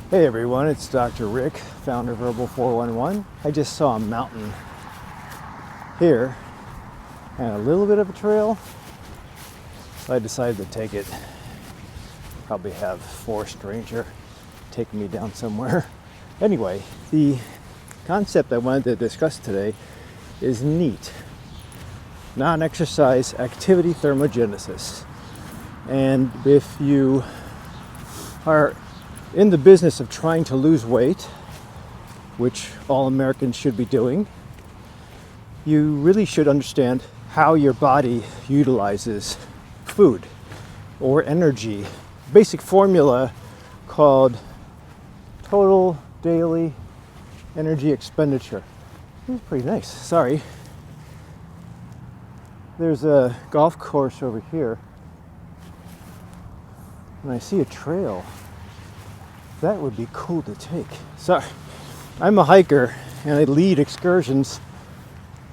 Hey everyone, it's Dr. Rick, founder of Herbal 411. I just saw a mountain here and a little bit of a trail, so I decided to take it. Probably have a forest ranger taking me down somewhere. Anyway, the concept I wanted to discuss today is NEAT, non-exercise activity thermogenesis. And if you are in the business of trying to lose weight, which all Americans should be doing, you really should understand how your body utilizes food or energy. Basic formula called total daily energy expenditure. It's pretty nice. Sorry. There's a golf course over here, and I see a trail. That would be cool to take. So, I'm a hiker and I lead excursions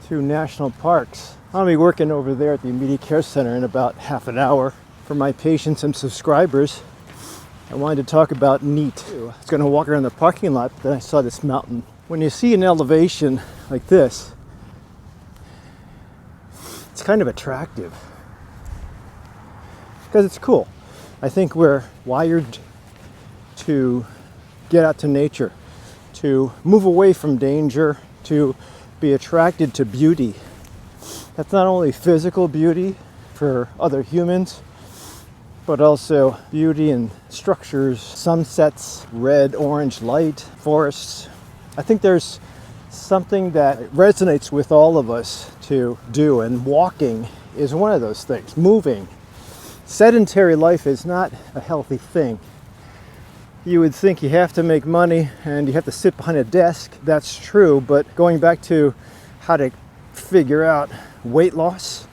to national parks. I'll be working over there at the Immediate Care Center in about half an hour. For my patients and subscribers, I wanted to talk about NEAT. I was going to walk around the parking lot, but then I saw this mountain. When you see an elevation like this, it's kind of attractive because it's cool. I think we're wired to get out to nature, to move away from danger, to be attracted to beauty. That's not only physical beauty for other humans, but also beauty in structures, sunsets, red, orange light, forests. I think there's something that resonates with all of us to do, and walking is one of those things. Moving. Sedentary life is not a healthy thing. You would think you have to make money and you have to sit behind a desk. That's true, but going back to how to figure out weight loss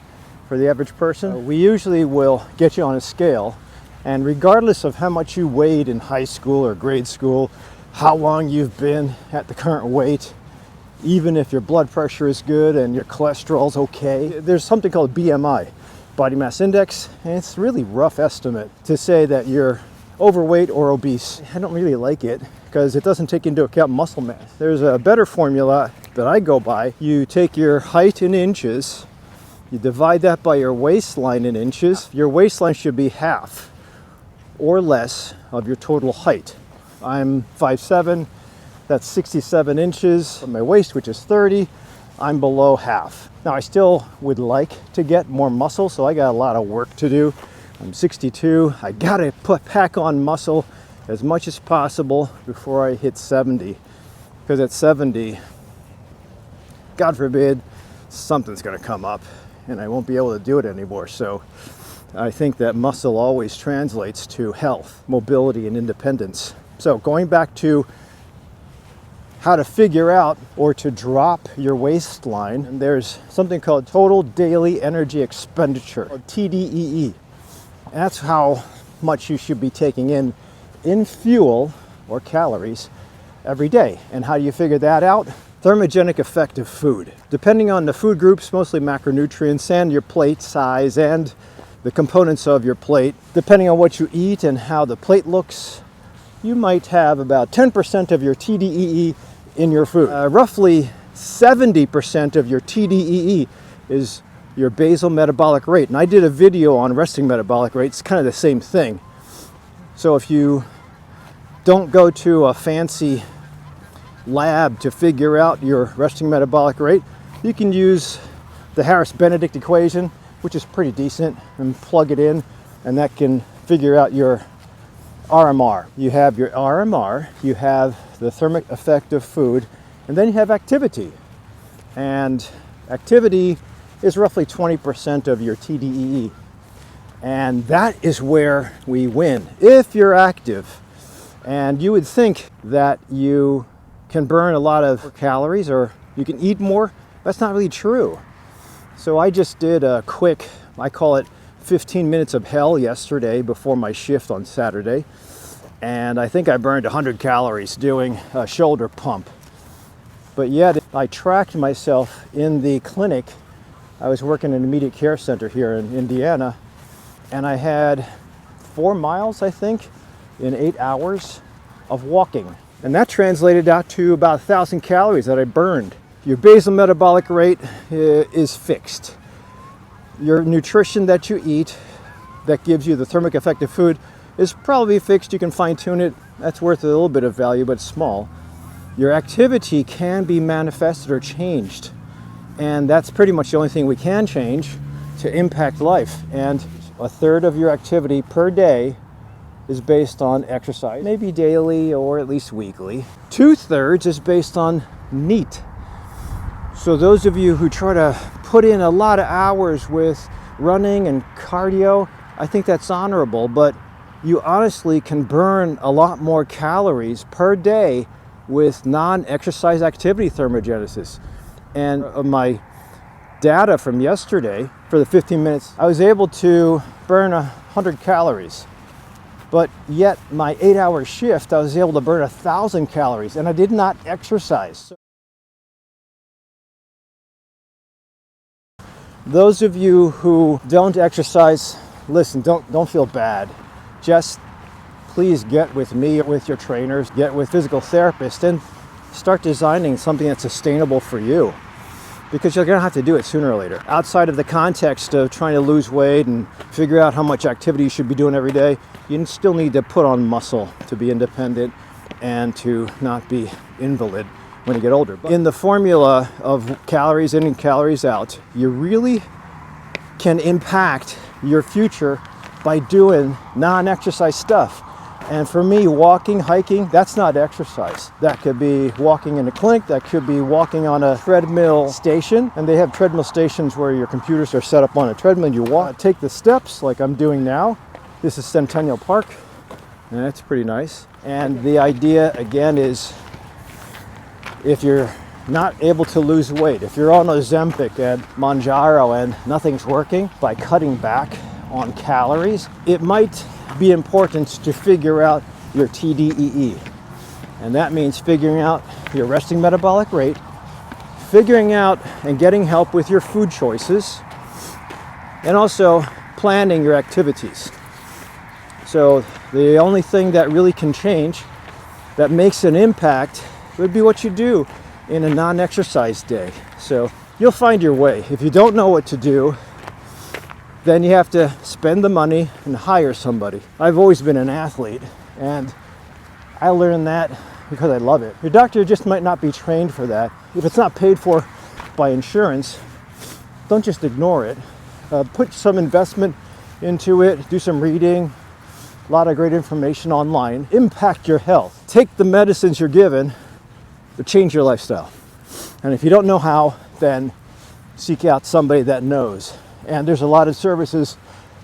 for the average person, we usually will get you on a scale, and regardless of how much you weighed in high school or grade school, how long you've been at the current weight, even if your blood pressure is good and your cholesterol's okay, there's something called BMI, body mass index, and it's a really rough estimate to say that you're overweight or obese. I don't really like it because it doesn't take into account muscle mass. There's a better formula that I go by. You take your height in inches, you divide that by your waistline in inches. Your waistline should be half or less of your total height. I'm 5'7", that's 67 inches from my waist, which is 30. I'm below half. Now I still would like to get more muscle, so I got a lot of work to do. I'm 62. I gotta pack on muscle as much as possible before I hit 70. Because at 70, God forbid, something's gonna come up and I won't be able to do it anymore. So I think that muscle always translates to health, mobility, and independence. So going back to how to figure out or to drop your waistline, and there's something called total daily energy expenditure, or TDEE. That's how much you should be taking in fuel or calories every day. And how do you figure that out? Thermogenic effect of food. Depending on the food groups, mostly macronutrients, and your plate size and the components of your plate, depending on what you eat and how the plate looks, you might have about 10% of your TDEE in your food. Roughly 70% of your TDEE is your basal metabolic rate. And I did a video on resting metabolic rate. It's kind of the same thing. So if you don't go to a fancy lab to figure out your resting metabolic rate, you can use the Harris-Benedict equation, which is pretty decent, and plug it in, and that can figure out your RMR. You have your RMR, you have the thermic effect of food, and then you have activity. And activity is roughly 20% of your TDEE. And that is where we win, if you're active. And you would think that you can burn a lot of calories or you can eat more. That's not really true. So I just did a quick, I call it 15 minutes of hell yesterday before my shift on Saturday. And I think I burned 100 calories doing a shoulder pump. But yet I tracked myself in the clinic. I was working in an immediate care center here in Indiana, and I had 4 miles, I think, in 8 hours of walking. And that translated out to about 1,000 calories that I burned. Your basal metabolic rate is fixed. Your nutrition that you eat that gives you the thermic effect of food is probably fixed. You can fine tune it. That's worth a little bit of value, but it's small. Your activity can be manifested or changed. And that's pretty much the only thing we can change to impact life. And 1/3 of your activity per day is based on exercise, maybe daily or at least weekly. 2/3 is based on NEAT. So those of you who try to put in a lot of hours with running and cardio, I think that's honorable, but you honestly can burn a lot more calories per day with non-exercise activity thermogenesis. And my data from yesterday, for the 15 minutes, I was able to burn 100 calories. But yet my 8-hour shift, I was able to burn 1,000 calories, and I did not exercise. Those of you who don't exercise, listen, don't feel bad. Just please get with me, with your trainers, get with physical therapists, and start designing something that's sustainable for you. Because you're gonna have to do it sooner or later. Outside of the context of trying to lose weight and figure out how much activity you should be doing every day, you still need to put on muscle to be independent and to not be invalid when you get older. But in the formula of calories in and calories out, you really can impact your future by doing non-exercise stuff. And for me, walking, hiking, that's not exercise. That could be walking in a clinic, that could be walking on a treadmill station. And they have treadmill stations where your computers are set up on a treadmill and you walk, take the steps like I'm doing now. This is Centennial Park, and that's pretty nice. And the idea, again, is if you're not able to lose weight, if you're on Ozempic and Mounjaro and nothing's working, by cutting back on calories, it might be important to figure out your TDEE. And that means figuring out your resting metabolic rate, figuring out and getting help with your food choices, and also planning your activities. So the only thing that really can change, that makes an impact, would be what you do in a non-exercise day. So you'll find your way. If you don't know what to do, then you have to spend the money and hire somebody. I've always been an athlete, and I learned that because I love it. Your doctor just might not be trained for that. If it's not paid for by insurance, don't just ignore it. Put some investment into it, do some reading, a lot of great information online. Impact your health. Take the medicines you're given to change your lifestyle. And if you don't know how, then seek out somebody that knows. And there's a lot of services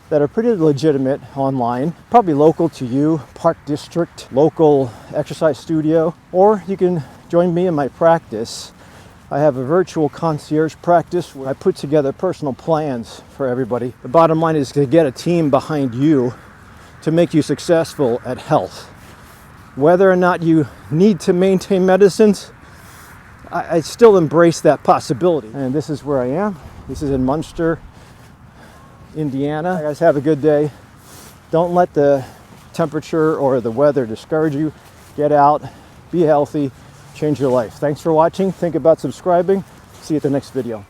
that are pretty legitimate online, probably local to you, Park District, local exercise studio, or you can join me in my practice. I have a virtual concierge practice where I put together personal plans for everybody. The bottom line is to get a team behind you to make you successful at health. Whether or not you need to maintain medicines, I still embrace that possibility. And this is where I am. This is in Munster, Indiana. You guys have a good day. Don't let the temperature or the weather discourage you. Get out, be healthy, change your life. Thanks for watching. Think about subscribing. See you at the next video.